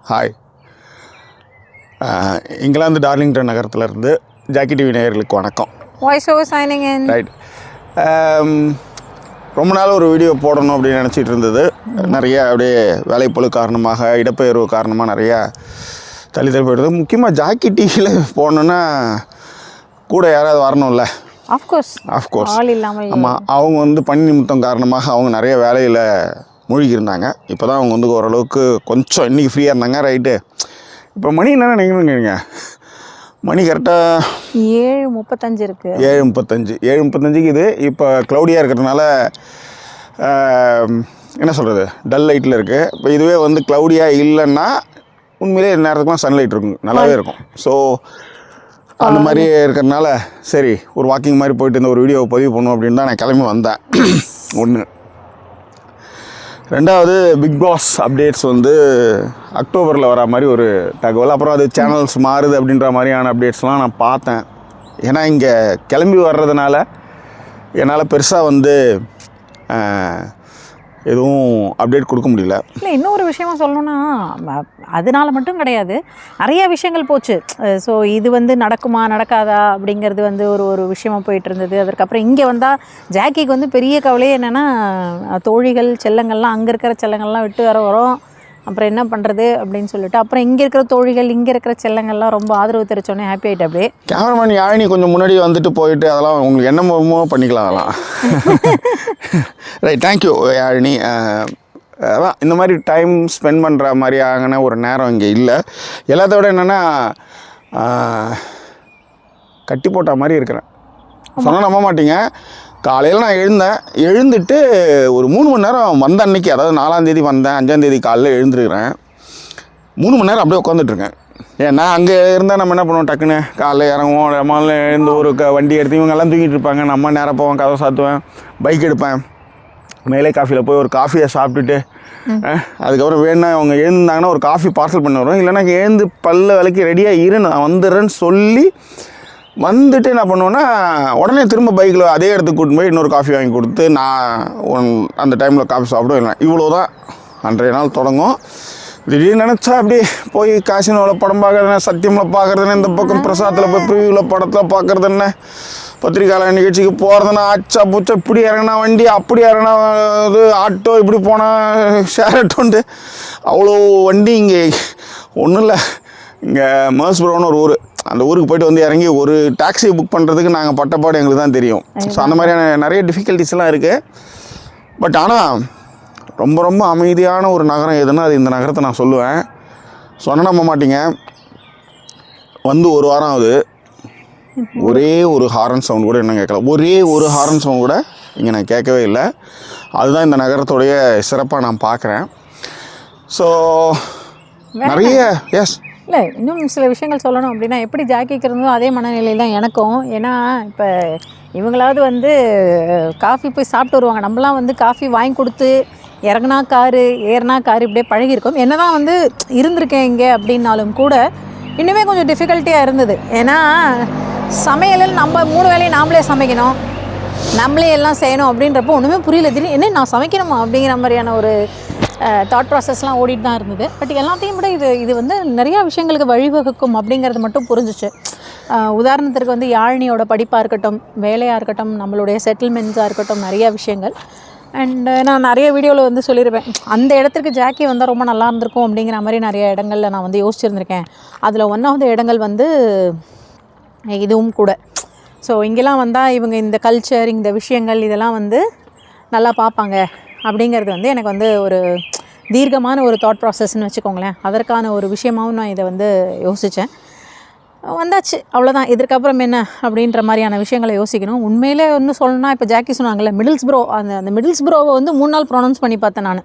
Hi. England Darlington நகரத்துலேருந்து Jackie TV நேயர்களுக்கு வணக்கம். Voice over signing in. Right. ரொம்ப நாள் ஒரு வீடியோ போடணும் அப்படின்னு நினச்சிட்டு இருந்தது. நிறைய அப்படியே வேலைப்பளு காரணமாக, இடப்பெயர்வு காரணமாக நிறையா தள்ளி போயிடுது. முக்கியமாக ஜாக்கி டிவியில் போடணுன்னா கூட யாராவது வரணும்ல. ஆஃப்கோர்ஸ் ஆல் இல்லாமல். ஆமாம், அவங்க வந்து பணி நிமித்தம் காரணமாக அவங்க நிறைய வேலையில் மூழ்கி இருந்தாங்க. இப்போ தான் அவங்க வந்து ஓரளவுக்கு கொஞ்சம் இன்றைக்கி ஃப்ரீயாக இருந்தாங்க. ரைட்டு. இப்போ மணி என்ன நினைக்கிறீங்க? மணி கரெக்டாக 7:35 இருக்குது. 7:35 இது. இப்போ க்ளவுடியாக இருக்கிறதுனால என்ன சொல்கிறது, டல் லைட்டில் இருக்குது. இப்போ இதுவே வந்து க்ளவுடியாக இல்லைன்னா உண்மையிலே நேரத்துக்குலாம் சன்லைட் இருக்கும், நல்லாவே இருக்கும். ஸோ அந்த மாதிரி இருக்கிறதுனால சரி ஒரு வாக்கிங் மாதிரி போயிட்டு இந்த ஒரு வீடியோவை பதிவு பண்ணுவோம் அப்படின்னு தான் நான் கிளம்பி வந்தேன். ஒன்று. ரெண்டாவது, பிக் பாஸ் அப்டேட்ஸ் வந்து அக்டோபரில் வர மாதிரி ஒரு தகவல். அப்புறம் அது சேனல்ஸ் மாறுது அப்படின்ற மாதிரியான அப்டேட்ஸ்லாம் நான் பார்த்தேன். ஏன்னா இங்கே கிளம்பி வர்றதுனால என்னால் பெருசாக வந்து எதுவும் அப்டேட் கொடுக்க முடியல. இல்லை, இன்னொரு விஷயமா சொல்லணுன்னா அதனால மட்டும் கிடையாது, நிறைய விஷயங்கள் போச்சு. ஸோ இது வந்து நடக்குமா நடக்காதா அப்படிங்கிறது வந்து ஒரு விஷயமா போயிட்டு இருந்தது. அதுக்கப்புறம் இங்கே வந்தால் ஜாக்கிக்கு வந்து பெரிய கவலையே என்னென்னா, தோழிகள் செல்லங்கள்லாம் அங்கே இருக்கிற செல்லங்கள்லாம் விட்டு வரோம், அப்புறம் என்ன பண்ணுறது அப்படின்னு சொல்லிட்டு, அப்புறம் இங்கே இருக்கிற தோழிகள் இங்கே இருக்கிற செல்லங்கள்லாம் ரொம்ப ஆதரவு தெரிவித்தோன்னே ஹாப்பி ஆகிட்டு அப்படியே. கேமராமேன் யாழினி கொஞ்சம் முன்னாடி வந்துட்டு போயிட்டு அதெல்லாம் உங்களுக்கு என்ன மூலமோ பண்ணிக்கலாம் அதெல்லாம். Right, thank you Yazhini. அதான் இந்த மாதிரி டைம் ஸ்பெண்ட் பண்ணுற மாதிரி ஆகின ஒரு நேரம் இங்கே இல்லை. எல்லாத்த விட என்னென்னா கட்டி போட்ட மாதிரி இருக்கிறேன். சொன்னால் நம்ப மாட்டீங்க. காலையில் நான் எழுந்துட்டு ஒரு 3 மணி நேரம் வந்த அன்றைக்கி, அதாவது 4ஆம் தேதி வந்தேன், 5ஆம் தேதி காலையில் எழுந்துருக்கிறேன். 3 மணி நேரம் அப்படியே உட்காந்துட்ருக்கேன். ஏன்னா அங்கே இருந்தால் நம்ம என்ன பண்ணுவோம், டக்குன்னு காலையில் இறங்குவோம், நம்மளால எழுந்து ஒரு வண்டி எடுத்து இவங்கெல்லாம் தூங்கிட்டு இருப்பாங்க, நம்ம நேராக போவேன், கதவை சாத்துவேன், பைக் எடுப்பேன், மேலே காஃபியில் போய் ஒரு காஃபியை சாப்பிட்டுட்டு அதுக்கப்புறம் வேணுன்னா அவங்க எழுந்தாங்கன்னா ஒரு காஃபி பார்சல் பண்ணி வருவேன். இல்லைன்னா எழுந்து பல்ல விலைக்கு ரெடியாக நான் வந்துடுறேன்னு சொல்லி வந்துட்டு என்ன பண்ணுவேன்னா உடனே திரும்ப பைக்கில் அதே இடத்துக்கு கூட்டின்னு போய் இன்னொரு காஃபி வாங்கி கொடுத்து நான் அந்த டைமில் காஃபி சாப்பிடுவேன். இல்லை இவ்வளோ தான் அன்றைய நாள் தொடங்கும். திடீர்னு நினச்சா அப்படி போய் காசினோவில் படம் பார்க்குறதுன, சத்தியமில் பார்க்குறதுன்னு, இந்த பக்கம் பிரசாத்தில் போய் ப்ரிவியூவில் படத்தில் பார்க்குறது என்ன, பத்திரிக்கையாளர் நிகழ்ச்சிக்கு போகிறதுனா ஆச்சா பூச்சா, இப்படி இறங்கினா வண்டி, அப்படி இறங்கினா இது ஆட்டோ, இப்படி போனால் ஷேர் ஆட்டோன்ட்டு அவ்வளோ வண்டி. இங்கே ஒன்றும் இல்லை, இங்கே மேர்ஸ்பரோன்னு ஒரு ஊர், அந்த ஊருக்கு போய்ட்டு வந்து இறங்கி ஒரு டாக்ஸி புக் பண்ணுறதுக்கு நாங்கள் பட்டப்பாடு எங்களுக்கு தான் தெரியும். ஸோ அந்த மாதிரியான நிறைய டிஃபிகல்ட்டிஸ்லாம் இருக்குது. பட் ஆனால் ரொம்ப ரொம்ப அமைதியான ஒரு நகரம் எதுன்னா அது இந்த நகரத்தை நான் சொல்லுவேன். சொன்ன நம்ப மாட்டீங்க, வந்து ஒரு வாரம் ஆகுது, ஒரே ஒரு ஹாரன் சவுண்ட் கூட என்ன கேட்கல. ஒரே ஒரு ஹாரன் சவுண்ட் கூட இங்கே நான் கேட்கவே இல்லை. அதுதான் இந்த நகரத்துடைய சிறப்பாக நான் பார்க்குறேன். ஸோ நிறைய இல்லை, இன்னும் சில விஷயங்கள் சொல்லணும் அப்படின்னா, எப்படி ஜாக்கிக்கு இருந்தோ அதே மனநிலையில் தான் எனக்கும். ஏன்னா இப்போ இவங்களாவது வந்து காஃபி போய் சாப்பிட்டு வருவாங்க, நம்மளாம் வந்து காஃபி வாங்கி கொடுத்து இறங்குனா காரு ஏறினா காரு இப்படியே பழகிருக்கும். என்ன தான் வந்து இருந்திருக்கேன் இங்கே அப்படின்னாலும் கூட இன்னுமே கொஞ்சம் டிஃபிகல்ட்டியாக இருந்தது. ஏன்னா சமையலில் நம்ம 3 வேளையும் நாமளே சமைக்கணும், நம்மளே எல்லாம் செய்யணும் அப்படின்றப்போ ஒன்றுமே புரியல. திடீர்னு என்ன நான் சமைக்கணுமா அப்படிங்கிற மாதிரியான ஒரு தாட் ப்ராசஸ்லாம் ஓடிட்டு தான் இருந்தது. பட் எல்லாத்தையும் விட இது வந்து நிறையா விஷயங்களுக்கு வழிவகுக்கும் அப்படிங்கிறது மட்டும் புரிஞ்சிச்சு. உதாரணத்திற்கு வந்து யாழினியோட படிப்பாக இருக்கட்டும், வேலையாக இருக்கட்டும், நம்மளுடைய செட்டில்மெண்ட்ஸாக இருக்கட்டும், நிறையா விஷயங்கள். அண்டு நான் நிறைய வீடியோவில் வந்து சொல்லியிருப்பேன், அந்த இடத்துக்கு ஜாக்கி வந்தால் ரொம்ப நல்லா இருந்திருக்கும் அப்படிங்கிற மாதிரி நிறைய இடங்களில் நான் வந்து யோசிச்சுருந்துருக்கேன். அதில் ஒன் ஆஃப் த இடங்கள் வந்து இதுவும் கூட. ஸோ இங்கெல்லாம் வந்தால் இவங்க இந்த கல்ச்சர், இந்த விஷயங்கள் இதெல்லாம் வந்து நல்லா பார்ப்பாங்க அப்படிங்கிறது வந்து எனக்கு வந்து ஒரு தீர்க்கமான ஒரு தாட் ப்ராசஸ்ன்னு வச்சுக்கோங்களேன். அதற்கான ஒரு விஷயமாகவும் நான் இதை வந்து யோசித்தேன். வந்தாச்சு, அவ்வளோதான். இதுக்கப்புறம் என்ன அப்படின்ற மாதிரியான விஷயங்களை யோசிக்கணும். உண்மையிலே ஒன்று சொல்லணும்னா, இப்போ ஜாக்கி சொன்னாங்கல்ல மிடில்ஸ்ப்ரோ, அந்த மிடில்ஸ்ப்ரோவை வந்து 3 நாள் ப்ரொனவுன்ஸ் பண்ணி பார்த்தேன் நான்.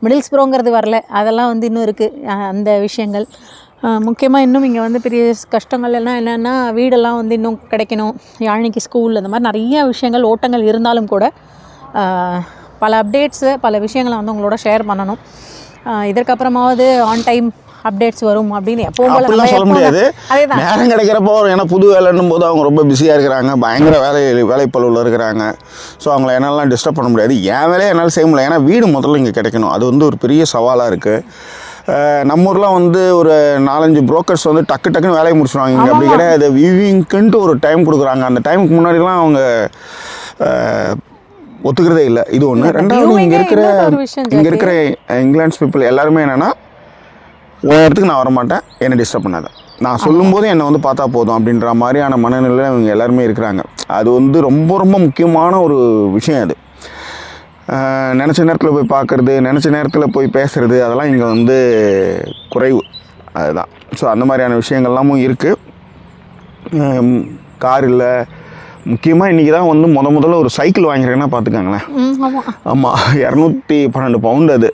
மிடில்ஸ்ப்ரோங்கிறது வரல, அதெல்லாம் வந்து இன்னும் இருக்குது அந்த விஷயங்கள். முக்கியமாக இன்னும் இங்கே வந்து பெரிய கஷ்டங்கள் எல்லாம் என்னென்னா, வீடெல்லாம் வந்து இன்னும் கிடைக்கணும், யாழினிக்கு ஸ்கூல், அந்த மாதிரி நிறைய விஷயங்கள் ஓட்டங்கள் இருந்தாலும் கூட பல அப்டேட்ஸு பல விஷயங்களை வந்து உங்களோட ஷேர் பண்ணணும். இதற்கப்புறமாவது ஆன் டைம் அப்டேட்ஸ் வரும் அப்படின்னு எப்பவும் சொல்ல முடியாது. நேரம் கிடைக்கிறப்போ, ஏன்னா புது வேலைன்னும் போது அவங்க ரொம்ப பிஸியாக இருக்கிறாங்க, பயங்கர வேலைப்பளுவில் இருக்கிறாங்க. ஸோ அவங்கள என்னெல்லாம் டிஸ்டர்ப் பண்ண முடியாது. என் வேலையை என்னால் செய்ய முடியல. ஏன்னா வீடு முதல்ல இங்கே கிடைக்கணும், அது வந்து ஒரு பெரிய சவாலாக இருக்குது. நம்ம ஊர்லாம் வந்து ஒரு 4-5 புரோக்கர்ஸ் வந்து டக்கு டக்குன்னு வேலையை முடிச்சுடுவாங்க. இங்கே அப்படி கிடையாது. வியூவிங்க்குன்ட்டு ஒரு டைம் கொடுக்குறாங்க. அந்த டைமுக்கு முன்னாடிலாம் அவங்க ஒத்துக்கிறதே இல்லை. இது ஒன்று. ரெண்டாவது இங்கே இருக்கிற இங்கிலாண்ட்ஸ் பீப்புள் எல்லாருமே என்னென்னா, ஒரு இடத்துக்கு நான் வரமாட்டேன், என்னை டிஸ்டர்ப் பண்ணாத, நான் சொல்லும்போது என்னை வந்து பார்த்தா போதும் அப்படின்ற மாதிரியான மனநிலையில் இவங்க எல்லாருமே இருக்கிறாங்க. அது வந்து ரொம்ப ரொம்ப முக்கியமான ஒரு விஷயம். அது நினச்ச நேரத்தில் போய் பார்க்குறது, நினச்ச நேரத்தில் போய் பேசுகிறது, அதெல்லாம் இங்கே வந்து குறைவு. அதுதான். ஸோ அந்த மாதிரியான விஷயங்கள்லாமும் இருக்குது. கார் இல்லை. முக்கியமாக இன்றைக்கி தான் வந்து முதல்ல ஒரு சைக்கிள் வாங்கியிருக்கேன்னா பார்த்துக்கங்களேன். ஆமாம், 212 பவுண்டு.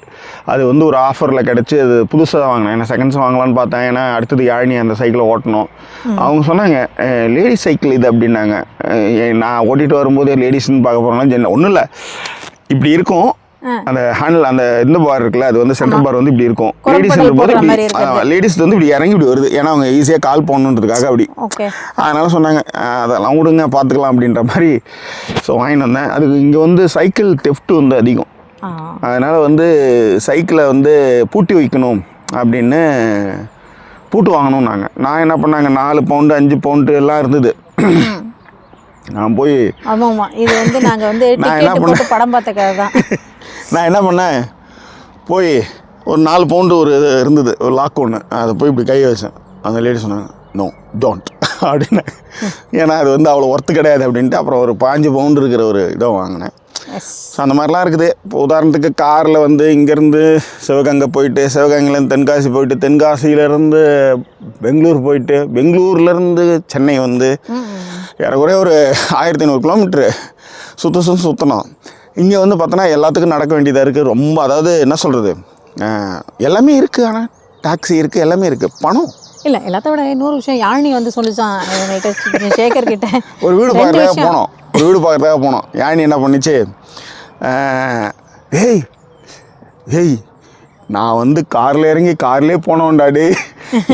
அது வந்து ஒரு ஆஃபரில் கிடச்சி அது புதுசாக தான் வாங்கினேன். ஏன்னா செகண்ட்ஸ் வாங்கலான்னு பார்த்தேன். ஏன்னா அடுத்தது யாழினி அந்த சைக்கிளை ஓட்டணும். அவங்க சொன்னாங்க லேடிஸ் சைக்கிள் இது அப்படின்னாங்க. நான் ஓட்டிகிட்டு வரும்போது லேடிஸ்ன்னு பார்க்க போகிறோம்னா ஒன்றும் இல்லை, இப்படி இருக்கும். அந்த ஹேண்டில் அந்த இந்த பார் இருக்குல்ல, அது வந்து சென்டர் பார் வந்து இப்படி இருக்கும். லேடிஸ் போது லேடிஸ் வந்து இப்படி இறங்கி இப்படி வருது. ஏன்னா அவங்க ஈஸியாக கால் போகணுன்றதுக்காக அப்படி. அதனால சொன்னாங்க அதெல்லாம் விடுங்க பார்த்துக்கலாம் அப்படின்ற மாதிரி. ஸோ வாங்கிட்டு வந்தேன். அதுக்கு இங்கே வந்து சைக்கிள் தெஃப்ட் வந்து அதிகம். அதனால் வந்து சைக்கிளை வந்து பூட்டி வைக்கணும் அப்படின்னு பூட்டு வாங்கணும். நான் என்ன பண்ணாங்க, 4 பவுண்டு 5 பவுண்டு எல்லாம் இருந்தது. நான் போய் இது வந்து நாங்கள் வந்து படம் பார்த்த கதை தான். நான் என்ன பண்ணேன், போய் ஒரு 4 பவுண்டு ஒரு இது இருந்தது, ஒரு லாக் ஒன்று, அதை போய் இப்படி கை வச்சேன். அந்த லேடி சொன்னாங்க நோ டோன்ட் அப்படின்னு. ஏன்னா அது வந்து அவ்வளோ ஒர்த்து கிடையாது அப்படின்ட்டு அப்புறம் ஒரு 5 பவுண்டு இருக்கிற ஒரு இதை வாங்கினேன். ஸோ அந்த மாதிரிலாம் இருக்குது. இப்போ உதாரணத்துக்கு காரில் வந்து இங்கேருந்து சிவகங்கை போயிட்டு, சிவகங்கையிலேருந்து தென்காசி போயிட்டு, தென்காசியிலேருந்து பெங்களூர் போயிட்டு, பெங்களூர்லேருந்து சென்னை வந்து ஏறக்குறைய ஒரு 1500 கிலோமீட்ரு சுற்றணும். இங்கே வந்து பார்த்தோன்னா எல்லாத்துக்கும் நடக்க வேண்டியதாக இருக்குது. ரொம்ப, அதாவது என்ன சொல்கிறது, எல்லாமே இருக்குது. ஆனால் டாக்ஸி இருக்குது, எல்லாமே இருக்குது. பணம் இல்லை. எல்லாத்த விட இன்னொரு விஷயம் யாழினி வந்து சொல்லிச்சான் சேகர்கிட்ட. ஒரு வீடு பார்க்குறதுக்காக போனோம். யாழினி என்ன பண்ணிச்சு, ஏய் நான் வந்து காரில் இறங்கி கார்லேயே போனோம்டாடே,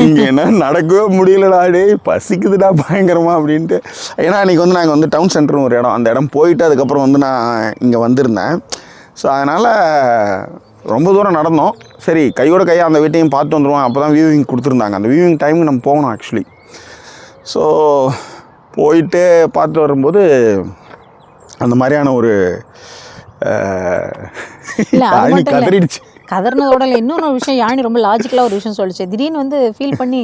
இங்கே என்ன நடக்கவே முடியலடாடே, பசிக்குதுடா பயங்கரமாக அப்படின்ட்டு. ஏன்னா அன்றைக்கி வந்து நாங்கள் வந்து டவுன் சென்டர்னு ஒரு இடம், அந்த இடம் போயிட்டு அதுக்கப்புறம் வந்து நான் இங்கே வந்திருந்தேன். ஸோ அதனால் ரொம்ப தூரம் நடந்தோம். சரி கையோட கையாக அந்த வீட்டையும் பார்த்து வந்துடுவோம். அப்போ தான் வியூவிங் கொடுத்துருந்தாங்க. அந்த வியூவிங் டைமுக்கு நம்ம போகணும் ஆக்சுவலி. ஸோ போயிட்டு பார்த்துட்டு வரும்போது அந்த மாதிரியான ஒரு கதறிடுச்சு. கதர்னதோட இன்னொரு விஷயம், யாழினி ரொம்ப லாஜிக்கலாக ஒரு விஷயம் சொல்லிச்சு. திடீர்னு வந்து ஃபீல் பண்ணி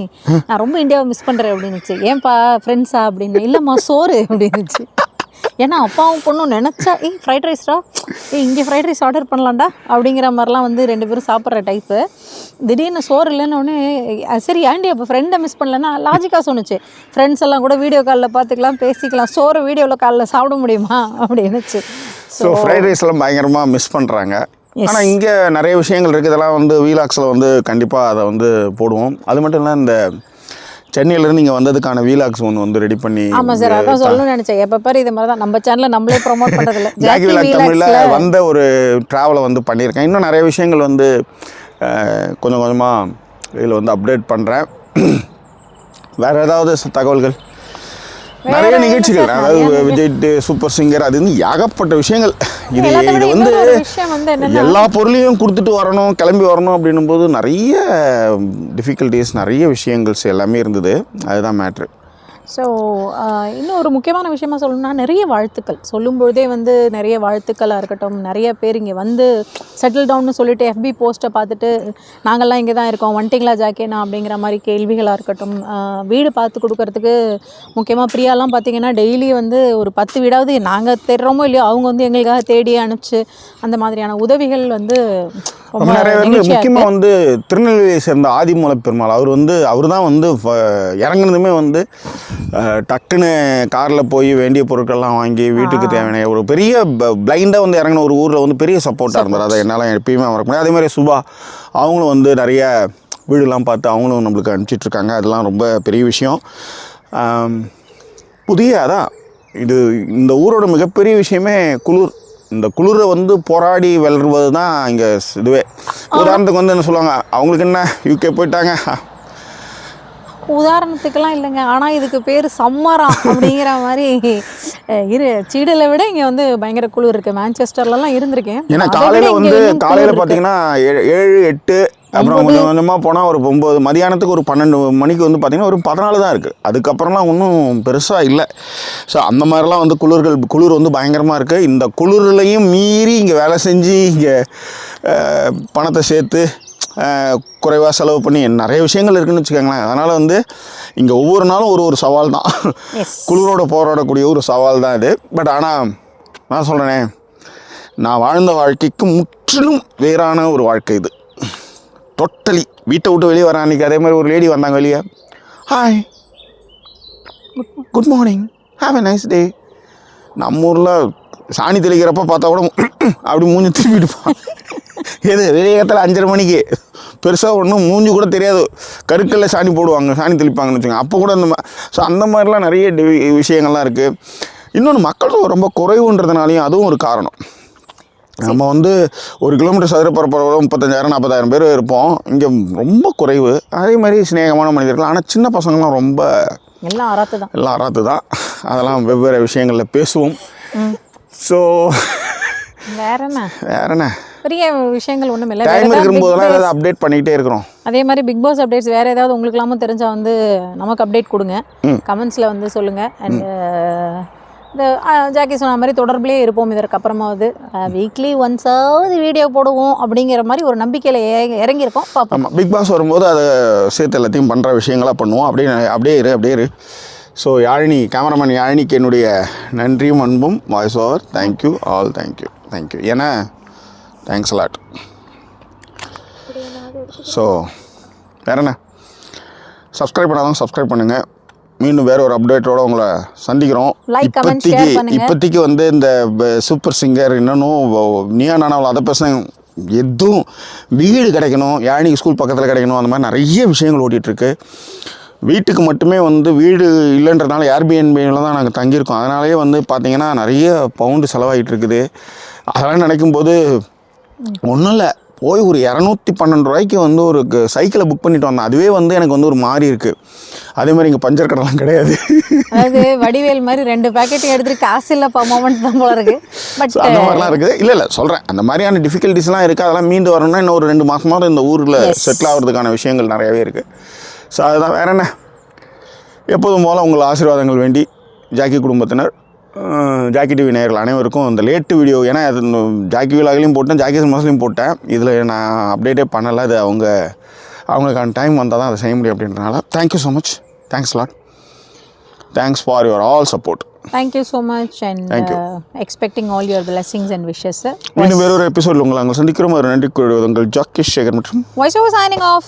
நான் ரொம்ப இந்தியாவை மிஸ் பண்ணுறேன் அப்படின்னுச்சு. ஏன்பா ஃப்ரெண்ட்ஸா அப்படின்னு. இல்லைம்மா சோறு அப்படின்னுச்சு. ஏன்னா அப்பாவும் பொண்ணும் நினச்சா ஃப்ரைட் ரைஸ்டா, இங்கே ஃப்ரைட் ரைஸ் ஆர்டர் பண்ணலாம்டா அப்படிங்கிற மாதிரிலாம் வந்து 2 பேரும் சாப்பிட்ற டைப்பு. திடீர்னு சோறு இல்லைன்னு சரி ஆண்டி அப்போ ஃப்ரெண்டை மிஸ் பண்ணலன்னா லாஜிக்காக சொன்னிச்சு. ஃப்ரெண்ட்ஸ் எல்லாம் கூட வீடியோ காலில் பார்த்துக்கலாம், பேசிக்கலாம், சோறு வீடியோவில் காலில் சாப்பிட முடியுமா அப்படின்னுச்சு. ஸோ ஃப்ரைட் ரைஸ்லாம் பயங்கரமாக மிஸ் பண்ணுறாங்க. ஆனால் இங்கே நிறைய விஷயங்கள் இருக்குது. இதெல்லாம் வந்து வீலாக்ஸில் வந்து கண்டிப்பாக அதை வந்து போடுவோம். அது மட்டும் இல்லை, இந்த சென்னையிலேருந்து இங்கே வந்ததுக்கான வீலாக்ஸ் ஒன்று வந்து ரெடி பண்ணி. ஆமாம் சார், அதான் சொல்லணும்னு நினச்சேன். எப்போ பாரு இது மாதிரி தான் நம்ம சேனலில் நம்மளே ப்ரொமோட் பண்ணுறதில்ல. ஜாக்கி வீலாக் தமிழில் வந்த ஒரு ட்ராவலை வந்து பண்ணியிருக்கேன். இன்னும் நிறைய விஷயங்கள் வந்து கொஞ்சம் கொஞ்சமாக இதில் வந்து அப்டேட் பண்ணுறேன். வேறு ஏதாவது தகவல்கள்? நிறைய நிகழ்ச்சிகள், அதாவது விஜய் சூப்பர் சிங்கர், அது வந்து ஏகப்பட்ட விஷயங்கள். இது வந்து எல்லா பொருளையும் கொடுத்துட்டு வரணும், கிளம்பி வரணும் அப்படின்னும் போது நிறைய டிஃபிகல்ட்டிஸ், நிறைய விஷயங்கள்ஸ் எல்லாமே இருந்தது. அதுதான் மேட்ரு. ஸோ இன்னும் ஒரு முக்கியமான விஷயமா சொல்லணும்னா, நிறைய வாழ்த்துக்கள் சொல்லும்பொழுதே வந்து நிறைய வாழ்த்துக்களாக இருக்கட்டும். நிறைய பேர் இங்கே வந்து செட்டில் டவுன்னு சொல்லிட்டு FB போஸ்ட்டை பார்த்துட்டு நாங்கள்லாம் இங்கே தான் இருக்கோம், வந்துட்டிங்களா ஜாக்கேனா அப்படிங்கிற மாதிரி கேள்விகளாக இருக்கட்டும். வீடு பார்த்து கொடுக்கறதுக்கு முக்கியமாக பிரியாலாம் பார்த்திங்கன்னா டெய்லி வந்து ஒரு 10 வீடாவது நாங்கள் தேடுறோமோ இல்லையோ அவங்க வந்து எங்களுக்காக தேடி அனுப்பிச்சு அந்த மாதிரியான உதவிகள் வந்து நிறைய பேர். முக்கியமாக வந்து திருநெல்வேலியை சேர்ந்த ஆதிமூல பெருமாள் அவர் தான் வந்து இறங்குனதுமே வந்து டக்குன்னு காரில் போய் வேண்டிய பொருட்கள்லாம் வாங்கி வீட்டுக்கு தேவையான ஒரு பெரிய பிளைண்டாக வந்து இறங்கின ஒரு ஊரில் வந்து பெரிய சப்போர்ட்டாக இருந்தார். அதை என்னால் எப்பயுமே மறக்க முடியாது. அதே மாதிரி சுபா அவங்களும் வந்து நிறைய வீடுலாம் பார்த்து அவங்களும் நம்மளுக்கு அனுப்பிச்சிட்ருக்காங்க. அதெல்லாம் ரொம்ப பெரிய விஷயம். அதான் இந்த ஊரோட மிகப்பெரிய விஷயமே குளிர். இந்த குளிரை வந்து போராடி வெல்றது தான் இங்கே இதுவே. உதாரணத்துக்கு வந்து என்ன சொல்லுவாங்க, அவங்களுக்கு என்ன UK போயிட்டாங்க, உதாரணத்துக்கெல்லாம் இல்லைங்க. ஆனால் இதுக்கு பேர் சம்மரா அப்படிங்கிற மாதிரி சீடலை விட இங்கே வந்து பயங்கர குளிர் இருக்குது. மான்செஸ்டர்லலாம் இருந்திருக்கேன். ஏன்னா காலையில் பார்த்தீங்கன்னா 7, 8 அப்புறம் கொஞ்சம் கொஞ்சமாக போனால் ஒரு 9 மதியானத்துக்கு ஒரு 12 மணிக்கு வந்து பார்த்திங்கன்னா ஒரு 14 தான் இருக்குது. அதுக்கப்புறம்லாம் ஒன்றும் பெருசாக இல்லை. ஸோ அந்த மாதிரிலாம் வந்து குளிர் வந்து பயங்கரமாக இருக்குது. இந்த குளிர்லையும் மீறி இங்கே வேலை செஞ்சு இங்கே பணத்தை சேர்த்து குறைவாக செலவு பண்ணி நிறைய விஷயங்கள் இருக்குதுன்னு வச்சுக்கோங்களேன். அதனால் வந்து இங்கே ஒவ்வொரு நாளும் ஒரு சவால் தான். குளிரோட போராடக்கூடிய ஒரு சவால் தான் இது. பட் ஆனால் நான் சொல்கிறேனே, நான் வாழ்ந்த வாழ்க்கைக்கு முற்றிலும் வேறான ஒரு வாழ்க்கை இது. டோட்டலி வீட்டை விட்டு வெளியே வர அன்றைக்கி அதே மாதிரி ஒரு லேடி வந்தாங்க வெளியே. Hi, good morning, have a nice day. நம்ம ஊரில் சாணி தெளிக்கிறப்ப பார்த்தா கூட அப்படி மூஞ்சி திருப்பிட்டுப்பான். எது வெளியேகத்தில் 5:30 மணிக்கு பெருசாக ஒன்றும் மூஞ்சி கூட தெரியாது, கருக்கல்ல சாணி போடுவாங்க, சாணி தெளிப்பாங்கன்னு வச்சுக்கோங்க. அப்போ கூட ஸோ அந்த மாதிரிலாம் நிறைய விஷயங்கள்லாம் இருக்குது. இன்னொன்று மக்கள் ரொம்ப குறைவுன்றதுனாலையும் அதுவும் ஒரு காரணம். நம்ம வந்து 1 கிலோமீட்டர் சதுரப்பரப்பளவு 35,000 40,000 பேர் இருப்போம். இங்கே ரொம்ப குறைவு. அதே மாதிரி சிநேகமான மனிதர்கள். ஆனால் சின்ன பசங்கள்லாம் ரொம்ப எல்லாம் அராத்து தான். அதெல்லாம் வெவ்வேறு விஷயங்களில் பேசுவோம். ஸோ வேற என்ன பெரிய விஷயங்கள் ஒன்றும் இல்லை. டைம் இருக்கும்போதெல்லாம் ஏதாவது அப்டேட் பண்ணிக்கிட்டே இருக்கிறோம். அதே மாதிரி பிக் பாஸ் அப்டேட்ஸ் வேறு ஏதாவது உங்களுக்குலாமும் தெரிஞ்சால் வந்து நமக்கு அப்டேட் கொடுங்க, கமெண்ட்ஸில் வந்து சொல்லுங்கள். அண்ட் இந்த ஜாக்கி சொன்ன மாதிரி தொடர்புலேயே இருப்போம். இதற்கப்புறமாவது வீக்லி ஒன்ஸாவது வீடியோ போடுவோம் அப்படிங்கிற மாதிரி ஒரு நம்பிக்கையில் இறங்கியிருக்கோம். பார்ப்போம். ஆமாம், பிக் பாஸ் வரும்போது அதை சேர்த்து எல்லாத்தையும் பண்ணுற விஷயங்களாக பண்ணுவோம். அப்படியே இரு. ஸோ யாழினி, கேமராமேன் யாழினிக்கு என்னுடைய நன்றியும் அன்பும். Voice over. Thank you all. Thank you. ஏன்னா தேங்க்ஸ் அலாட். ஸோ வேற என்ன, சப்ஸ்கிரைப் பண்ணாதான் சப்ஸ்கிரைப் பண்ணுங்கள். மீண்டும் வேறு ஒரு அப்டேட்டோடு உங்களை சந்திக்கிறோம். இப்போதைக்கு வந்து இந்த சூப்பர் சிங்கர் இன்னும் நீயா நானாவில் அதை பேசுகிறேன். எதுவும் வீடு கிடைக்கணும், யாழினிக்கு ஸ்கூல் பக்கத்தில் கிடைக்கணும், அந்த மாதிரி நிறைய விஷயங்கள் ஓடிட்டுருக்கு. வீட்டுக்கு மட்டுமே வந்து வீடு இல்லைன்றதுனால ஏர்பிஎன்பியில் தான் நாங்கள் தங்கியிருக்கோம். அதனாலேயே வந்து பார்த்திங்கன்னா நிறைய பவுண்டு செலவாகிட்டு இருக்குது. அதெல்லாம் நினைக்கும்போது ஒன்றும் இல்லை, போய் ஒரு 212 ரூபாய்க்கு வந்து ஒரு சைக்கிளை புக் பண்ணிட்டு வந்தேன். அதுவே வந்து எனக்கு வந்து ஒரு மாதிரி இருக்குது. அதே மாதிரி இங்கே பஞ்சர் கடைலாம் கிடையாது. அதாவது வடிவேல் மாதிரி 2 பேக்கெட்டும் எடுத்துகிட்டு காசு இல்லைப்பா மொமெண்ட் தான் போல இருக்குது. பட் அந்த மாதிரிலாம் இருக்குது. இல்லை சொல்கிறேன், அந்த மாதிரியான டிஃபிகல்ட்டிஸ்லாம் இருக்குது. அதெல்லாம் மீண்டு வரணும்னா இன்னும் ஒரு 2 மாதமாவது இந்த ஊரில் செட்டில் ஆகிறதுக்கான விஷயங்கள் நிறையவே இருக்குது. ஸோ அதுதான், வேறு என்ன. எப்போதும் போல் உங்கள் ஆசீர்வாதங்கள் வேண்டி ஜாக்கி குடும்பத்தினர், ஜாக்கி டிவி நேயர்கள் அனைவருக்கும் இந்த லேட்டு வீடியோ, ஏன்னா அது ஜாக்கி விலாக்லையும் போட்டேன், ஜாக்கி சினிமாஸ்லையும் போட்டேன். இதில் நான் அப்டேட்டே பண்ணலை. அது அவங்களுக்கான டைம் வந்தால் தான் அதை செய்ய முடியும். அப்படின்றனால thank you so much. Thanks lot. Thanks for your all support. Thank you so much and expecting all your blessings and wishes. இன்னும் வேறொரு எபிசோடில் உங்களை சந்திக்கிறோம். ஒரு நன்றி கூறுவது உங்கள் ஜாக்கி சேகர் மற்றும் வாய்ஸ் ஓவர் signing off.